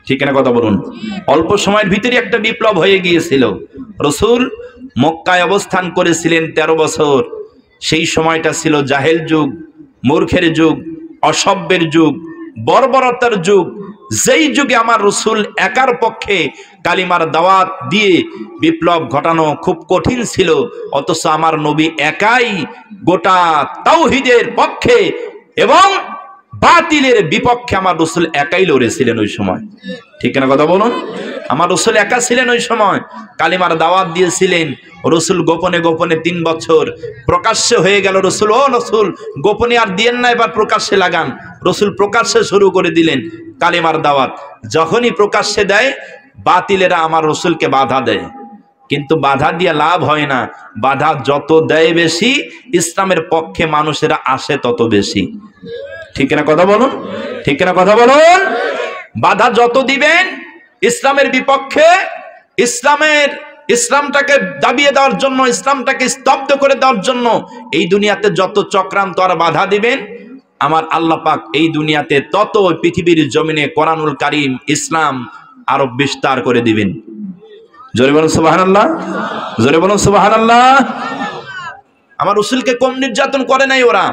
ঠিক না কথা বলুন? অল্প সময়ের ভিতরে একটা বিপ্লব হয়ে গিয়েছিল। রাসূল মক্কায় অবস্থান করেছিলেন 13 বছর। সেই সময়টা ছিল জাহেল যুগ, মূর্খের যুগ, অসভ্যের যুগ, বর্বরতার যুগ। যেই যুগে আমার রাসূল একার পক্ষে কালিমার দাওয়াত দিয়ে বিপ্লব ঘটানো খুব কঠিন ছিল, অথচ আমার নবী একাই গোটা তাওহীদের পক্ষে এবং বাতিলের বিপক্ষে আমার রাসূল একাই লড়েছিলেন ওই সময়। ঠিক না কথা বলুন? আমার রাসূল একা ছিলেন ওই সময়, কালিমার দাওয়াত দিয়েছিলেন। রাসূল গোপনে গোপনে 3 বছর, প্রকাশ্যে হয়ে গেল রাসূল, ও রাসূল গোপনে আর দিয়েন না, এবার প্রকাশ্যে লাগান। রাসূল প্রকাশ্যে শুরু করে দিলেন কালিমার দাওয়াত। যখনই প্রকাশ্যে দেয়, বাতিলেরা আমার রাসূলকে বাধা দেয়, কিন্তু বাধা দিয়ে লাভ হয় না। বাধা যত দেয় বেশি, ইসলামের পক্ষে মানুষেরা আসে তত বেশি। ঠিক না কথা বলুন? ঠিক না কথা বলুন? বাধা যত দিবেন ইসলামের বিপক্ষে, ইসলামটাকে দাবিয়ে দেওয়ার জন্য, ইসলামটাকে স্তব্ধ করে দেওয়ার জন্য এই দুনিয়াতে যত চক্রান্ত আর বাধা দিবেন, আমার আল্লাহ পাক এই দুনিয়াতে তত পৃথিবীর জমিনে কোরআনুল কারীম, ইসলাম আরো বিস্তার করে দিবেন। জোরে বলুন সুবহানাল্লাহ, জোরে বলুন সুবহানাল্লাহ। আমার রাসূলকে কম নির্যাতন করে নাই ওরা।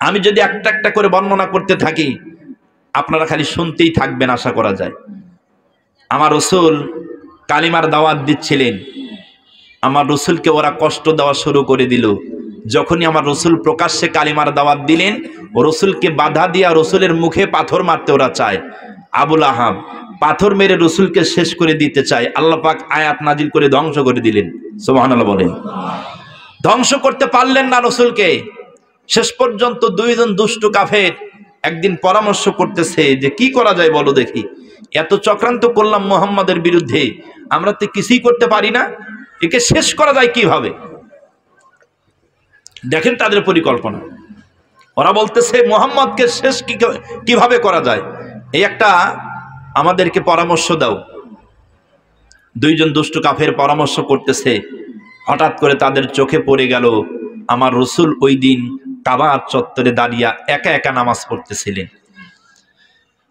আমি যদি একটা একটা করে বর্ণনা করতে থাকি, আপনারা খালি শুনতেই থাকবেন আশা করা যায়। আমার রাসূল কালিমার দাওয়াত দিচ্ছিলেন, আমার রাসূলকে ওরা কষ্ট দেওয়া শুরু করে দিল। যখনই আমার রাসূল প্রকাশ্যে কালিমার দাওয়াত দিলেন, ও রাসূলকে বাধা দিয়া রাসূলের মুখে পাথর মারতে ওরা চায়। আবুল আহাব পাথর মেরে রাসূলকে শেষ করে দিতে চায়। আল্লাহ পাক আয়াত নাজিল করে ধ্বংস করে দিলেন। সুবহানাল্লাহ বলেন। ধ্বংস করতে পারলেন না রাসূলকে। শেষ পর্যন্ত 2 জন দুষ্টু কাফের একদিন পরামর্শ করতেছে যে কি করা যায় বলো দেখি, এত চক্রান্ত করলাম মুহাম্মাদের বিরুদ্ধে, আমরা তো কিছুই করতে পারি না, একে শেষ করা যায় কিভাবে? দেখেন তাদের পরিকল্পনা। ওরা বলতেছে মুহাম্মদকে শেষ কিভাবে করা যায়, এই একটা আমাদেরকে পরামর্শ দাও। 2 জন দুষ্টু কাফের পরামর্শ করতেছে। হঠাৎ করে তাদের চোখে পড়ে গেল আমার রাসূল ওই দিন কাবার চত্বরে দাঁড়িয়ে একা একা নামাজ পড়তেছিলেন।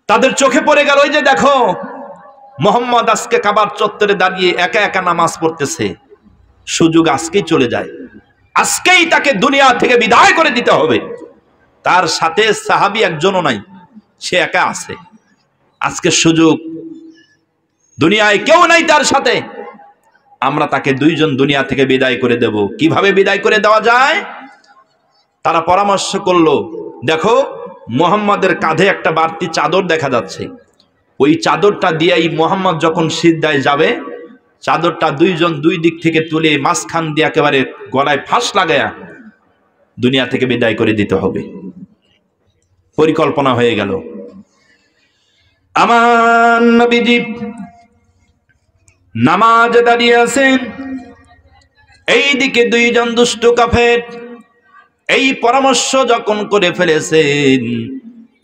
তাদের চোখে পড়ে গেল, ওই যে দেখো মুহাম্মদ আজকে কাবার চত্বরে দাঁড়িয়ে একা একা নামাজ পড়তেছে, সুযোগ আজকেই চলে যায়, আজকেই তাকে দুনিয়া থেকে বিদায় করে দিতে হবে। তার সাথে সাহাবী একজনও নাই, সে একা আছে, আজকে সুযোগ, দুনিয়ায় কেউ নাই তার সাথে, আমরা তাকে 2 জন দুনিয়া থেকে বিদায় করে দেব। কিভাবে বিদায় করে দেওয়া যায়? তারা পরামর্শ করলো, দেখো মুহাম্মাদের কাঁধে একটা বাড়তি চাদর দেখা যাচ্ছে, ওই চাদরটা দিয়েই মুহাম্মদ যখন সিজদায় যাবে, চাদরটা 2 জন 2 দিক থেকে তুলে মাঝখান দিয়ে একেবারে গলায় ফাঁস লাগায়া দুনিয়া থেকে বিদায় করে দিতে হবে। পরিকল্পনা হয়ে গেল। আমার নবীজি নামাজে দাঁড়িয়ে আছেন, এইদিকে 2 জন দুষ্টু কাফের এই পরামর্শ যখন করে ফেলেছেন,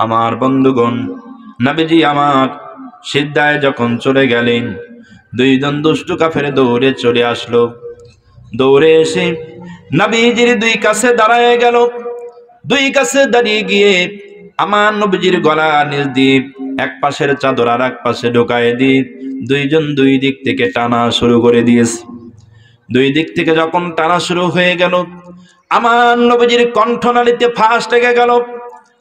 আমার বন্ধুগণ, নবীজি আমার সিজদায় যখন চলে গেলেন, 2 জন দুষ্টু কাফের দৌড়ে চলে আসলো। দৌড়ে এসে নবীজির 2 কাছে দাঁড়ায় গেল। 2 কাছে দাঁড়িয়ে গিয়ে আমার নবীজির গলা নিচ দিয়ে এক পাশের চাদর আর এক পাশে ঢোকায় দিয়ে 2 জন 2 দিক থেকে টানা শুরু করে দিয়েছে। 2 দিক থেকে যখন টানা শুরু হয়ে গেল, আমার নবীজির কণ্ঠনালীতে ফাঁস লেগে গেল।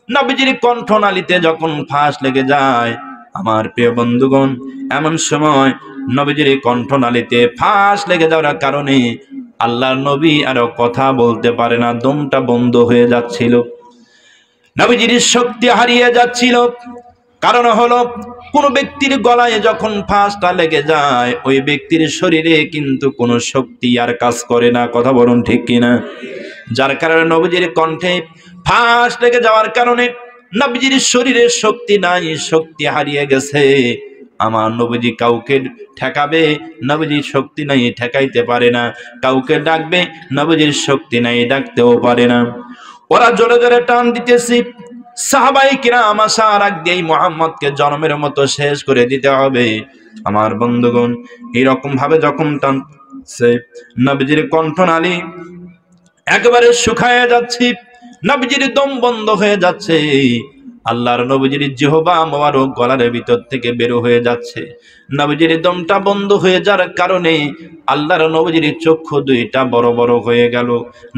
নবীজির কণ্ঠনালীতে যখন ফাঁস লেগে যায়, আমার প্রিয় বন্ধুগণ, এমন সময় নবীজির কণ্ঠনালীতে ফাঁস লেগে যাওয়ার কারণে আল্লাহর নবী আরো কথা বলতে পারে না, দমটা বন্ধ হয়ে যাচ্ছিল, নবীজির শক্তি হারিয়ে যাচ্ছিল। কারণ হলো, কোন ব্যক্তির গলায় যখন ফাঁসটা লেগে যায়, ওই ব্যক্তির শরীরে কিন্তু কোনো শক্তি আর কাজ করে না। কথা বলুন ঠিক কিনা? যার কারণে নবীজির কণ্ঠে ফাঁস লেগে যাওয়ার কারণে নবীজির শরীরে শক্তি নাই, শক্তি হারিয়ে গেছে। আমার নবীজি কাউকে ঠেকাবে, নবীজির শক্তি নাই, ঠেকাইতে পারে না। কাউকে ডাকবে, নবীজির শক্তি নাই, ডাকতেও পারে না। ওরা জোরে জোরে টান দিতেছি, সাহাবায়ে কিরাম আসার আগে মুহাম্মদকে জন্মের মতো শেষ করে দিতে হবে। আমার বন্ধুগণ, এরকম ভাবে যখন টানছে, নবীজির কণ্ঠনালী একেবারে শুকায় যাচ্ছে, নবীজির দম বন্ধ হয়ে যাচ্ছে। আল্লাহর নবীজির জিহবা মোবারক গলার ভিতর থেকে বের হয়ে যাচ্ছে। নবীজির দমটা বন্ধ হয়ে যাওয়ার কারণে আল্লাহর নবীজির চক্ষু দুইটা বড় বড় হয়ে গেল।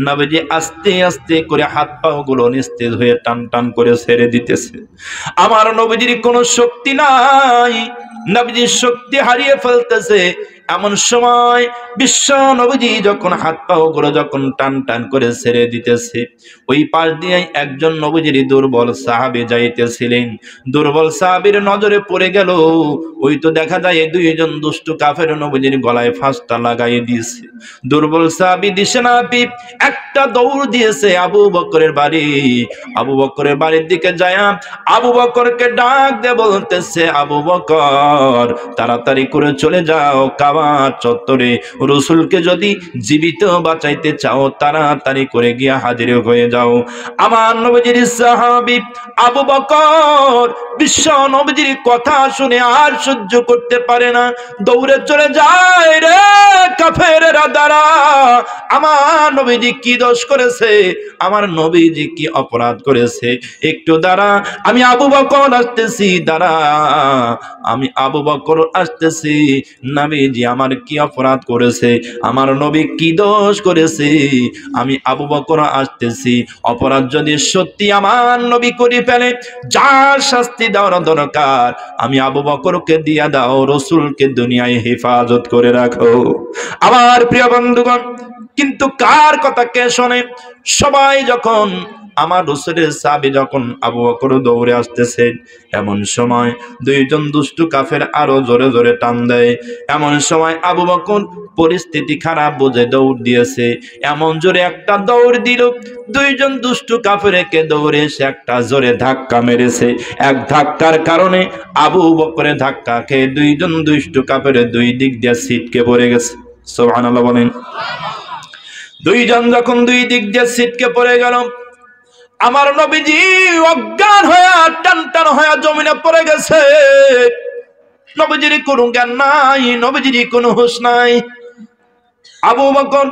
নবীজি আস্তে আস্তে করে হাত পা গুলো নিস্তেজ হয়ে টান টান করে ছেড়ে দিতেছে। আমার নবীজির কোনো শক্তি নাই, নবীজির শক্তি হারিয়ে ফেলতেছে। এমন সময় বিশ্ব নবীজি যখন হাত পা গুলো যখন টান টান করে ছেড়ে দিতেছে, ওই পাশ দিয়ে একজন নবীজির দুর্বল সাহাবী যাইতেছিলেন। দুর্বল সাহাবীর নজরে পড়ে গেল, ওই তো দেখা যায় দুইজন দুষ্ট কাফের নবীজির গলায় ফাঁসটা লাগাই দিয়েছে। দুর্বল সাহাবী দিশে না পেয়ে একটা দৌড় দিয়েছে আবু বকরের বাড়ি। আবু বকরের বাড়ির দিকে যায় আবু বকরকে ডাক দিয়ে বলতেছে, আবু বকর তাড়াতাড়ি করে চলে যাও কাবা চত্বরে, রাসূলকে যদি জীবিত বাঁচাইতে চাও তাড়াতাড়ি করে গিয়া হাজির হয়ে যাও। আমার নবীজির সাহাবী আবু বকর বিশ্ব নবীজির কথা শুনে আর সহ্য করতে পারে না, দৌড়ে চলে যায়। রে কাফেরেরা দাঁড়া, আমার নবীজি কি দোষ করেছে, আমার নবীজি কি অপরাধ করেছে, একটু দাঁড়া, আমি আবু বকর আসতেছি, দাঁড়া আমি আবু বকর আসতেছি। নবীজি আমার কি অপরাধ করেছে, আমার নবী কি দোষ করেছে, আমি আবু বকর আসতেছি। অপরাধ যদি সত্যি আমার নবী করে ফেলে, যা শাস্তি দেওয়ার দরকার আমি আবু বকরকে দিয়া দাও, রাসূলকে দুনিয়ায় হেফাজত করে রাখো। আমার প্রিয় বন্ধুগণ, কিন্তু কার কথা কে শোনে? সবাই যখন আমার রাসূলের সাহাবী যখন আবু বকর দৌড়ে আসতেছে, এমন সময় দুইজন দুষ্টু কাফের আরো জোরে জোরে টান দেয়। এমন সময় আবু বকর পরিস্থিতি খারাপ বুঝে দৌড় দিয়েছে, এমন জোরে একটা দৌড় দিল, দুইজন দুষ্টু কাফেরকে দৌড়ে এসে একটা জোরে ধাক্কা মেরেছে। এক ধাক্কার কারণে আবু বকরের ধাক্কা খেয়ে দুইজন দুষ্টু কাফের দুই দিক দিয়ে ছিটকে পড়ে গেছে। সুবহানাল্লাহ বলেন। দুইজন যখন দুই দিক দিয়ে ছিটকে পড়ে গেল, আমার নবীজি অজ্ঞান হয়ে টান টান হয়ে জমিনে পড়ে গেছে। নবীজির কোনো জ্ঞান নাই, নবীজির কোনো হুঁশ নাই। আবু বকর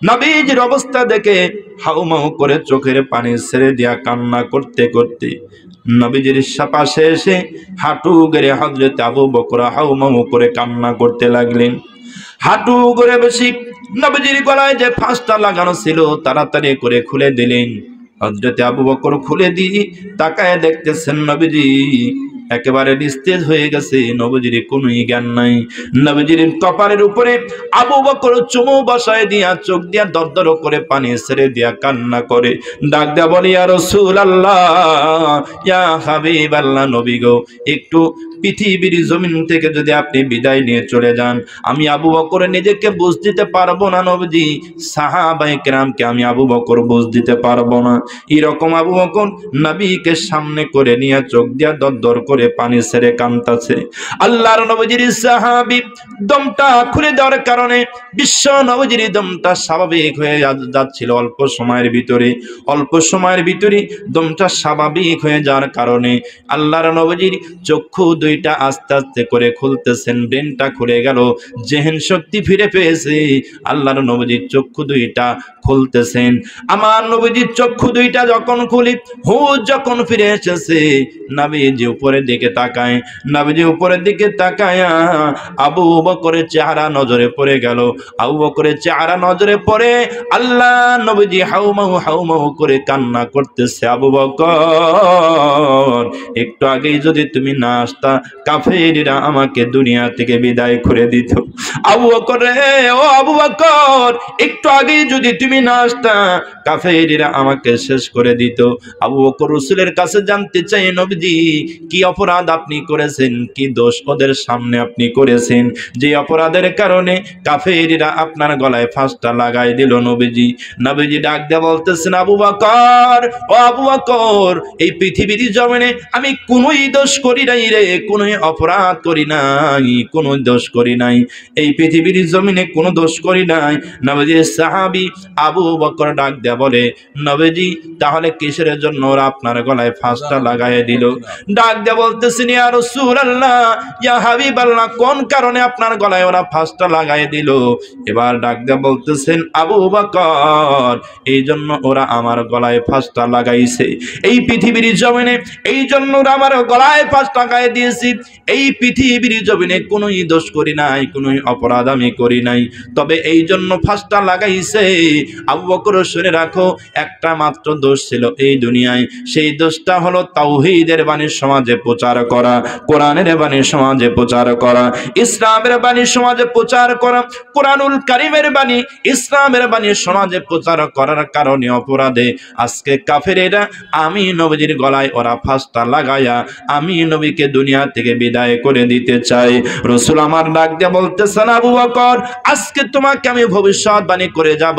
নবীজির অবস্থা দেখে হাউমাউ করে চোখের পানি ছেড়ে দিয়া কান্না করতে করতে নবীজির পাশে এসে হাঁটু গেড়ে হযরত আবু বকর হাউমাউ করে কান্না করতে লাগলেন। হাঁটু করে বেশি নবীজির গলায় যে ফাঁসটা লাগানো ছিল তাড়াতাড়ি করে খুলে দিলেন। হযরত আবু বকর খুলে দিয়ে তাকায় দেখতেছেন নবীজি একেবারে নিস্তেজ হয়ে গেছে, নবীজির কোনো জ্ঞান নাই। নবীজির কপালের উপরে আবু বকর চুমু বসায় দিয়া চোখ দিয়া দরদর করে পানি ছেড়ে দিয়া কান্না করে ডাক দেয়া বলে, ইয়া রাসূলুল্লাহ, ইয়া হাবিবাল্লাহ, নবী গো, একটু পৃথিবীর জমিন থেকে যদি আপনি বিদায় নিয়ে চলে যান, আমি আবু বকর নিজেকে বুঝ দিতে পারবো না। নবীজি সাহাবায়ে কেরামকে আমি আবু বকর বুঝ দিতে পারবো না। এরকম আবু বকর নবীকে সামনে করে নিয়ে চোখ দিয়া দরদর করে পানি ছেড়ে কাঁদতেছে। আল্লাহর নবীজির সাহাবী দমটা খুলে দেওয়ার কারণে বিশ্ব নবীজির দমটা স্বাভাবিক হয়ে যাচ্ছিল অল্প সময়ের ভিতরে দমটা স্বাভাবিক হয়ে যাওয়ার কারণে আল্লাহর নবীজির চক্ষু দুইটা আস্তে আস্তে করে খুলতেছেন, ব্রেনটা খুলে গেল, জেহেন শক্তি ফিরে পেয়েছে। আল্লাহর নবীজির চক্ষু দুইটা খুলতেছেন। আমার নবীজির চক্ষু দুইটা যখন খুলি হুঁশ যখন ফিরে এসেছে, নবীজি উপরের দিকে তাকায়, নবীজি উপরের দিকে তাকায়া আবু বকরের চেহারা নজরে পড়ে গেল। আবু বকরের চেহারা নজরে পড়ে আল্লাহ নবীজি হাউমাউ করে কান্না করতেছে, আবু বকর একটু আগেই যদি তুমি না আসতা কাফেররা আমাকে দুনিয়া থেকে বিদায় করে দিত। আবু বকর রে, ও আবু বকর, একটু আগেই যদি তুমি না আসতা কাফেররা আমাকে শেষ করে দিত। আবু বকর রাসূলের কাছে জানতে চাই, নবীজি কি অপরাধ আপনি করেছেন, কি দোষ ওদের সামনে আপনি করেছেন যে অপরাধের কারণে কাফেররা আপনার গলায় ফাঁসটা লাগাই দিল? নবীজি ডাক দিয়ে বলতেছেন, আবু বকর, ও আবু বকর, এই পৃথিবীর জমিনে আমি কোনোই দোষ করি নাই রে, কোনোই অপরাধ করি নাই, কোনো দোষ করি নাই, এই পৃথিবীর জমিনে কোনো দোষ করি নাই। নবীজির সাহাবী আবু বকর ডাক দেয়া বলে, নবীজি তাহলে কিসের জন্য ওরা আপনার গলায় ফাঁসটা লাগাইয়া দিল? ডাক দেয়া বলতেছেন, ইয়া রাসূলুল্লাহ, ইয়া হাবিবাল্লাহ, কোন কারণে আপনার গলায় ওরা ফাঁসটা লাগাইয়া দিল? এবার ডাক দেয়া বলতেছেন, আবু বকর, এই জন্য ওরা আমার গলায় ফাঁসটা লাগাইছে। এই পৃথিবীর জমিনে এই জন্য ওরা আমার গলায় ফাঁস লাগাইয়া দিয়েছি। এই পৃথিবীর জমিনে কোনোই দোষ করি নাই, কোনোই অপরাধ আমি করি নাই, তবে এই জন্য ফাঁসটা লাগাইছে। আবু বকর শুনে রাখো, একটা মাত্র দোষ ছিল এই দুনিয়ায়, সেই দোষটা হলো তাওহীদের বাণী সমাজে প্রচার করা, কোরআনের বাণী সমাজে প্রচার করা, ইসলামের বাণী সমাজে প্রচার করা, কোরআনুল কারীমের বাণী, ইসলামের বাণী সমাজে প্রচার করার কারণে অপরাধে আজকে কাফেরেরা আমি নবীর গলায় ওরা ফাঁসটা লাগায়া আমি নবীকে দুনিয়া থেকে বিদায় করে দিতে চাই। রাসূল আমার ডাক দিয়ে বলতেছেন, আবু বকর, আজকে তোমাকে আমি ভবিষ্যৎবাণী করে যাব।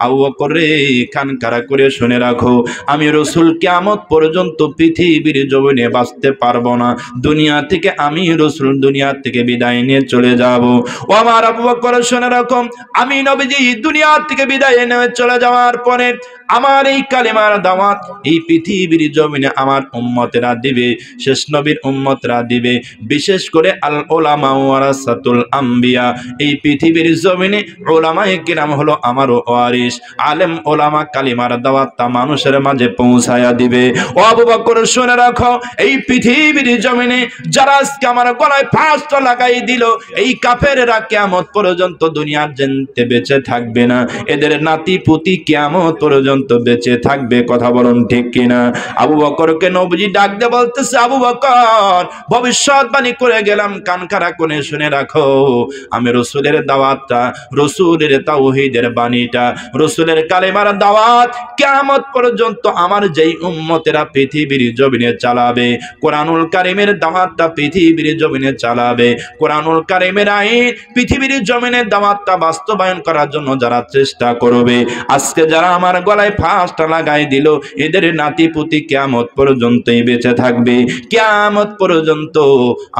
আবু বকর রে, কান খাড়া করে শুনে রাখো, আমি রাসূল কিয়ামত পর্যন্ত পৃথিবীর জমিনে বাঁচতে পারবো না, দুনিয়া থেকে আমি রাসূল দুনিয়া থেকে বিদায় নিয়ে চলে যাব। ও আমার আবু বকর শুনে রাখো, আমি নবীজি দুনিয়া থেকে বিদায় নিয়ে চলে যাওয়ার পরে আমার এই কালিমার দাওয়াত এই পৃথিবীর জমিনে আমার উম্মতেরা দিবে, শেষ নবীর উম্মতরা দিবে। বিশেষ করে আল উলামা ওয়ারাসাতুল আম্বিয়া, এই পৃথিবীর জমিনে উলামায়ে কিরাম হলো আমার ওয়ারিস, আলেম উলামা কালিমার দাওয়াতটা মানুষের মাঝে পৌঁছায়া দিবে। ও আবু বকর শুনে রাখো, এই পৃথিবীর জমিনে যারা আজকে আমার গলায় ফাঁসটা লাগাই দিল, এই কাফেররা কিয়ামত পর্যন্ত দুনিয়ার জেনতে বেঁচে থাকবে না, এদের নাতি পুতি কিয়ামত পর্যন্ত বেঁচে থাকবে। কথা বলুন ঠিক কিনা? আবু বকরকে নবীজি ডাক দিয়ে বলতেছে, আবু বকর, ভবিষ্যৎবাণী করে গেলাম, কান খাড়া করে শুনে রাখো, আমি রাসূলের দাওয়াতটা, রাসূলের তাওহীদের বাণীটা, রাসূলের কালেমার দাওয়াত কিয়ামত পর্যন্ত আমার যেই উম্মতেরা পৃথিবীর জমিনে চালাবে, কোরআনুল কারীমের দাওয়াতটা পৃথিবীর জমিনে চালাবে, কোরআনুল কারীমের আইন পৃথিবীর জমিনে দাওয়াতটা বাস্তবায়ন করার জন্য যারা চেষ্টা করবে, আজকে যারা আমার গলায় ফাঁসটা লাগাই দিল, এদের নাতি পুতি কিয়ামত পর্যন্তই বেঁচে থাকবে। কিয়ামত পর্যন্ত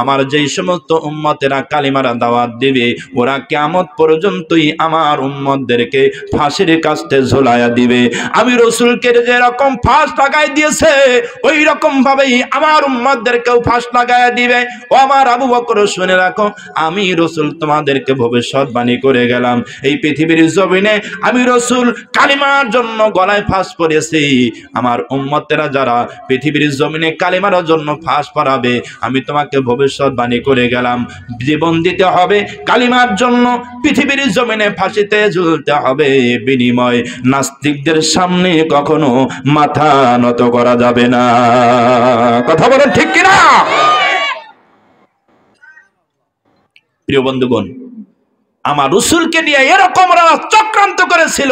আমার যেই সমস্ত উম্মতেরা কালিমার দাওয়াত দিবে, ওরা কিয়ামত পর্যন্তই আমার উম্মতদেরকে ফাঁসির কাস্তে ঝোলায়া দিবে। আমি রাসূলকে যে রকম ফাঁস লাগাই দিয়েছে, ওই রকম ভাবেই আমার উম্মতদেরকেও ফাঁস লাগায়া দিবে। ও আমার আবু বকর শুনে রাখো, আমি রাসূল তোমাদেরকে ভবিষ্যৎবাণী করে গেলাম, এই পৃথিবীর জমিনে আমি রাসূল কালিমার জন্য গলায় ফাঁস পড়েছি, আমার উম্মতেরা যারা পৃথিবীর জমিনে কালিমার জন্য ফাঁস পড়াবে, আমি তোমাকে ভবিষ্যৎবাণী করে গেলাম, জীবন দিতে হবে কালিমার জন্য, পৃথিবীর জমিনে ফাঁসিতে ঝুলতে হবে, বিনিময় নাস্তিকদের সামনে কখনো মাথা নত করা যাবে না। কথা বলেন ঠিক কিনা? প্রিয় বন্ধুগণ, আমার রাসূলকে নিয়ে এরকম চক্রান্ত করেছিল,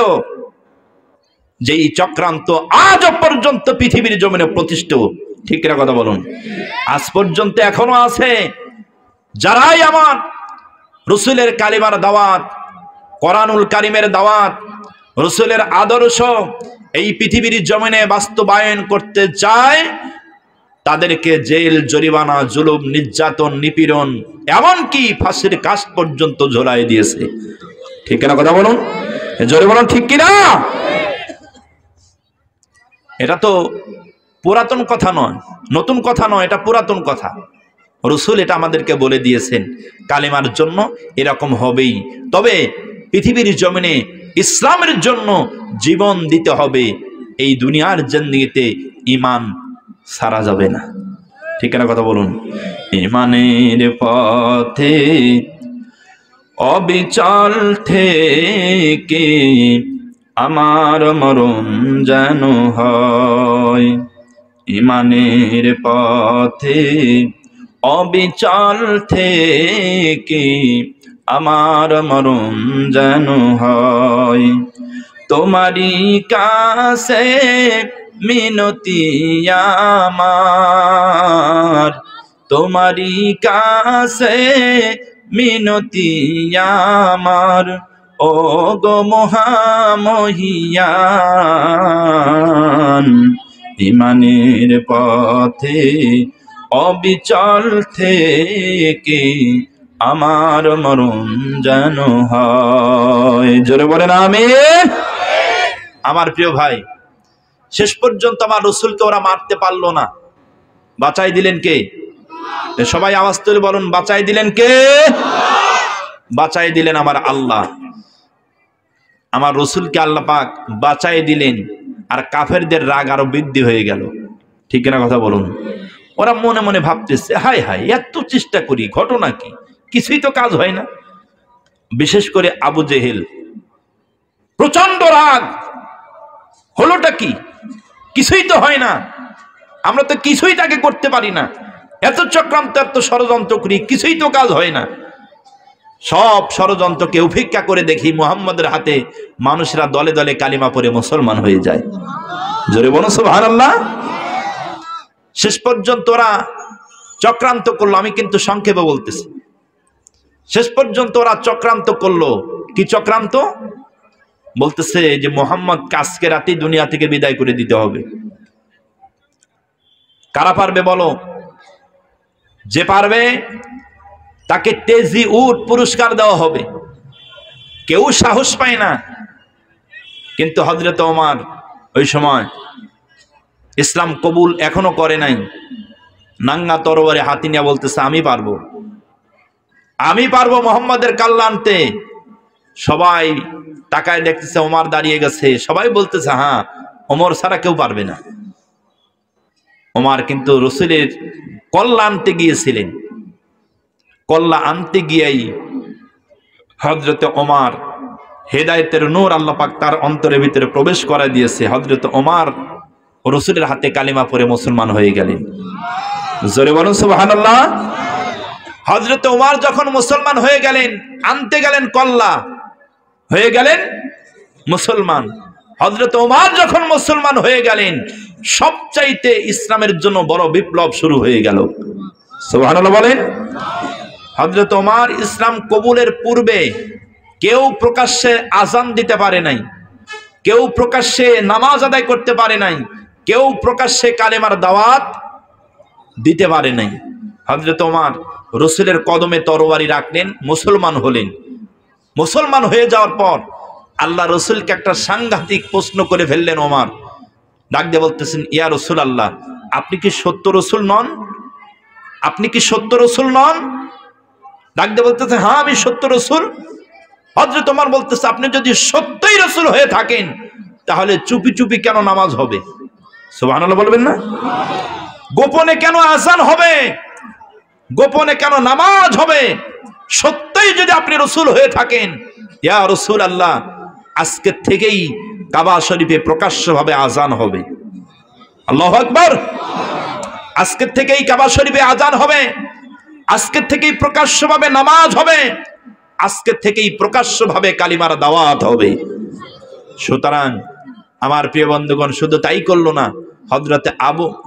যেই চক্রান্ত আজ পর্যন্ত পৃথিবীর জমিনে প্রতিষ্ঠিত। ঠিক কিনা কথা বলুন? আজ পর্যন্ত এখনো আছে যারাই আমার রাসূলের কালিমার দাওয়াত, কোরআনুল কারীমের দাওয়াত, রাসূলের আদর্শ এই পৃথিবীর জমিনে বাস্তবায়ন করতে চায়, তাদেরকে জেল, জরিমানা, জুলুম, নির্যাতন, নিপীড়ন, এমনকি ফাঁসির কাঠ পর্যন্ত ঝোলাই দিয়েছে। ঠিক কিনা কথা বলুন? জোরে বলুন ঠিক কিনা? এটা তো পুরাতন কথা নয়, নতুন কথা নয়, এটা পুরাতন কথা। রাসূল এটা আমাদেরকে বলে দিয়েছেন, কালিমার জন্য এরকম হবেই। তবে পৃথিবীর জমিনে ইসলামের জন্য জীবন দিতে হবে, এই দুনিয়ার জিন্দেগিতে ঈমান সারা যাবে না। ঠিক না কথা বলুন? ঈমানের পথে অবিচল থেকে আমার মরণ যেন হয়, ঈমানের পথে অবিচল থেকে আমার মরণ যেন হয়, তোমারই কাছে মিনতি আমার, তোমারই কাছে মিনতি আমার, ও গো মহামহিয়ান, ঈমানের পথে অবিচল থেকে আমার মরণ যেন হয়। জোরে বলেন আমিন। আমার প্রিয় ভাই, শেষ পর্যন্ত আমার রসুলকে ওরা মারতে পারলো না, বাঁচাই দিলেন কে? সবাই আওয়াজ তুলে বলুন, বাঁচাই দিলেন কে? বাঁচাই দিলেন আমার আল্লাহ। আমার রসুলকে আল্লাহ পাক বাঁচাই দিলেন, আর কাফেরদের রাগ আরো বৃদ্ধি হয়ে গেল। ঠিক না কথা বলুন? ওরা মনে মনে ভাবতেছে, হায় হায়, এত চেষ্টা করি, ঘটনা কি? কিছুই তো কাজ হয় না। বিশেষ করে আবু জেহেল, প্রচন্ড রাগ, হলোটা কি? কিছুই তো হয় না, আমরা তো কিছুই তাকে করতে পারি না, এত চক্রান্ত, এত ষড়যন্ত্র করি, কিছুই তো কাজ হয় না। সব ষড়যন্ত্রকে উপেক্ষা করে দেখি মুহাম্মদের হাতে মানুষরা দলে দলে কালিমা পড়ে মুসলমান হয়ে যায়। জোরে বলো সুবহানাল্লাহ। শেষ পর্যন্ত ওরা চক্রান্ত করলো, আমি কিন্তু সংক্ষেপে বলতেছি। শেষ পর্যন্ত ওরা চক্রান্ত করলো। কি চক্রান্ত? বলতেছে যে মুহাম্মদকে আজকে রাতেই দুনিয়া থেকে বিদায় করে দিতে হবে। কারা পারবে বলো? যে পারবে তাকে তেজি উট পুরস্কার দেওয়া হবে। কেউ সাহস পায় না। কিন্তু হযরত ওমর ওই সময় ইসলাম কবুল এখনো করে নাই, নাঙ্গা তরবারে হাতি নিয়ে বলতেছে, আমি পারবো, আমি পারবো মুহাম্মদের কাল্লা আনতে। সবাই তাকায় দেখতেছে, ওমর দাঁড়িয়ে গেছে, সবাই বলতেছে হ্যাঁ, ওমর ছাড়া কেউ পারবে না। ওমর কিন্তু রসুলের কল্লা আনতে গিয়েছিলেন। কল্লা আনতে গিয়েই হযরত ওমর, হেদায়েতের নূর আল্লাহ পাক তার অন্তরের ভিতরে প্রবেশ করা দিয়েছে। হযরত ওমর রসুলের হাতে কালিমা পড়ে মুসলমান হয়ে গেলেন। জোরে বলুন সুবহানাল্লাহ। হযরত ওমর যখন মুসলমান হয়ে গেলেন, আনতে গেলেন কল্লা, হয়ে গেলেন মুসলমান। হযরত ওমর যখন মুসলমান হয়ে গেলেন, সবচাইতে ইসলামের জন্য বড় বিপ্লব শুরু হয়ে গেল। সুবহানাল্লাহ বলেন। হযরত ওমর ইসলাম কবুলের পূর্বে কেউ প্রকাশ্যে আযান দিতে পারে নাই, কেউ প্রকাশ্যে নামাজ আদায় করতে পারে নাই, কেউ প্রকাশ্যে কালেমার দাওয়াত দিতে পারে নাই। হযরত ওমর রসুলের কদমে তরবারি রাখলেন, মুসলমান হলেন। মুসলমান হয়ে যাওয়ার পর আল্লাহ রসুলকে একটা সাংঘাতিক প্রশ্ন করে ফেললেন। ওমর ডাক দিয়ে বলতেছেন, ইয়া রাসূলুল্লাহ, আপনি কি সত্য রসুল নন? আপনি কি সত্য রসুল নন? ডাক দিয়ে বলতেছে, হ্যাঁ আমি সত্য রসুল। হযরত ওমর বলতেছে, আপনি যদি সত্যই রসুল হয়ে থাকেন, তাহলে চুপি চুপি কেন নামাজ হবে? সুবহানাল্লাহ বলবেন না? গোপনে কেন আযান হবে? গোপনে কেন নামাজ হবে? সত্যই যদি আপনি রসুল হয়ে থাকেন, ইয়া রাসূলুল্লাহ, আজকে থেকেই কাবা শরীফে প্রকাশ্যভাবে আযান হবে। আল্লাহু আকবার। আজকে থেকেই কাবা শরীফে আযান হবে, আজকে থেকেই প্রকাশ্যভাবে নামাজ হবে, আজকে থেকেই প্রকাশ্যভাবে কালিমার দাওয়াত হবে। সুতরাং আমার প্রিয় বন্ধুগণ, শুধু তাই করলো না,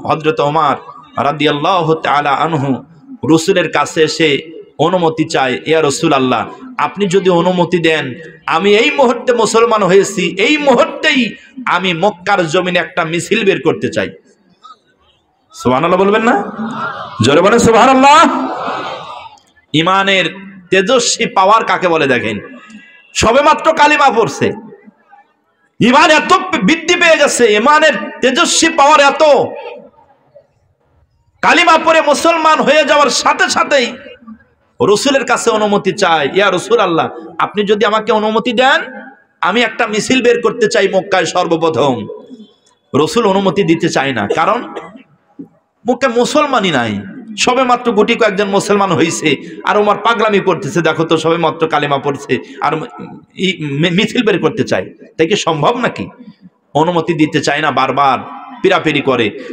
হযরত ওমর রাদিয়াল্লাহু তাআলা আনহু রসুলের কাছে এসে অনুমতি চায়, ইয়া রাসূলুল্লাহ, আপনি যদি অনুমতি দেন, আমি এই মুহূর্তে মুসলমান হয়েছি, এই মুহূর্তেই আমি মক্কার জমিনে একটা মিছিল বের করতে চাই। সুবহানাল্লাহ বলবেন না? জোরে বলেন সুবহানাল্লাহ। ইমানের তেজস্বী পাওয়ার কাকে বলে দেখেন। সবেমাত্র কালিমা পড়ছে, ইমান এত বৃদ্ধি পেয়ে গেছে, ইমানের তেজস্বী পাওয়ার এত, কালিমা পড়ে মুসলমান হয়ে যাওয়ার সাথে সাথেই রসুলের কাছে অনুমতি চায়, ইয়া রাসূলুল্লাহ, আপনি যদি আমাকে অনুমতি দেন, আমি একটা মিছিল বের করতে চাই মক্কায় সর্বপ্রথম। রসুল অনুমতি দিতে চায় না, কারণ মক্কায় মুসলমানই নাই, সবে মাত্র গুটি কয়েকজন মুসলমান হয়েছে, আর ওমর পাগলামি করতেছে, দেখো তো সবে মাত্র কালিমা পড়ছে আর মিছিল বের করতে চায়, তাই কি সম্ভব নাকি? অনুমতি দিতে চায় না, বারবার পিরাপিরি করে।